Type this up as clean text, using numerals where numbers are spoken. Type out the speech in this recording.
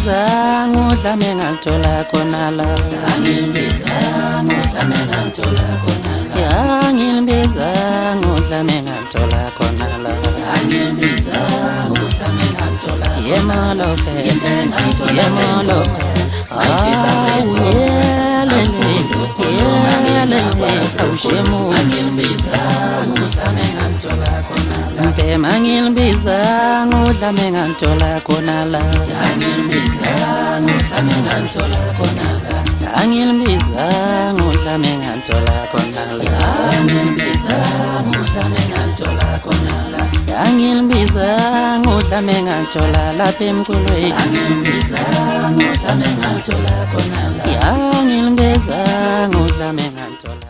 Angilbiza ngudla mengathola khona la Angilbiza ngudla mengathola khona la Angilbiza ngudla mengathola khona la Angilbiza ngudla mengathola Yemalo yemalo Awushemu Angilbiza ngudla mengathola khona la Mpema ngilbiza ngudla mengathola khona la Angilbiza ngudla mengathola khona la Angilbiza ngudla mengathola khona la Angilbiza ngudla mengathola khona la Angilbiza ngudla mengathola lapha emkhulweni Angilbiza ngudla mengathola khona la Angilbiza ngudla mengathola